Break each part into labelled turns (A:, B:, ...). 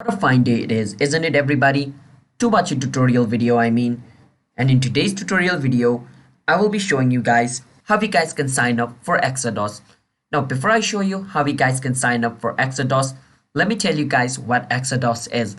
A: What a fine day it is, isn't it everybody? To watch a tutorial video I mean. And in today's tutorial video, I will be showing you guys how you guys can sign up for Exodus. Now before I show you how you guys can sign up for Exodus, let me tell you guys what Exodus is.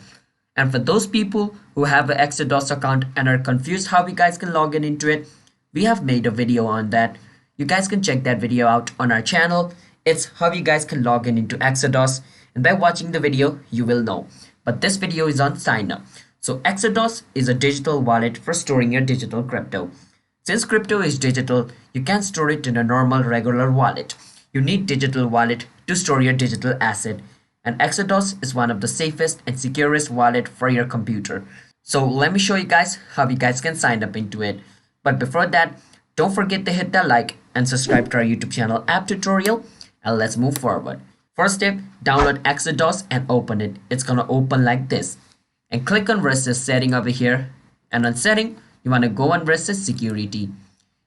A: And for those people who have an Exodus account and are confused how you guys can log in into it, we have made a video on that. You guys can check that video out on our channel. It's how you guys can log in into Exodus, and by watching the video you will know. But this video is on sign up. So Exodus is a digital wallet for storing your digital crypto. Since crypto is digital, you can't store it in a normal regular wallet. You need digital wallet to store your digital asset, and Exodus is one of the safest and securest wallet for your computer. So let me show you guys how you guys can sign up into it. But before that, don't forget to hit that like and subscribe to our YouTube channel app tutorial, and let's move forward. First step, download Exodus and open it. It's gonna open like this. And click on versus setting over here. And on setting, you wanna go on versus security.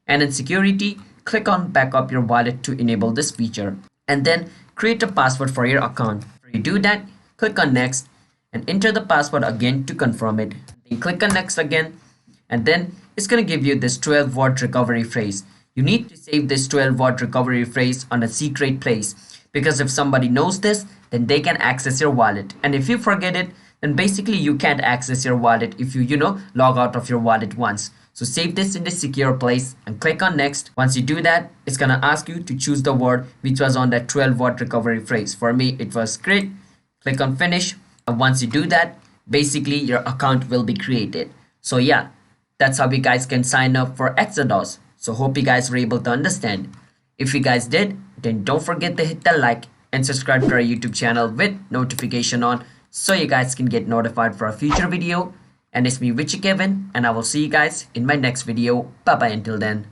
A: And in security, click on backup your wallet to enable this feature. And then create a password for your account. After you do that, click on next and enter the password again to confirm it. Then click on next again, and then it's gonna give you this 12-word recovery phrase. You need to save this 12-word recovery phrase on a secret place, because if somebody knows this, then they can access your wallet. And if you forget it, then basically you can't access your wallet if you log out of your wallet once. So save this in the secure place and click on next. Once you do that, it's gonna ask you to choose the word which was on that 12-word recovery phrase. For me, it was great. Click on finish. And once you do that, basically your account will be created. So yeah, that's how you guys can sign up for Exodus. So hope you guys were able to understand. If you guys did, then don't forget to hit the like and subscribe to our YouTube channel with notification on, so you guys can get notified for a future video. And it's me, Richie Kevin, and I will see you guys in my next video. Bye bye until then.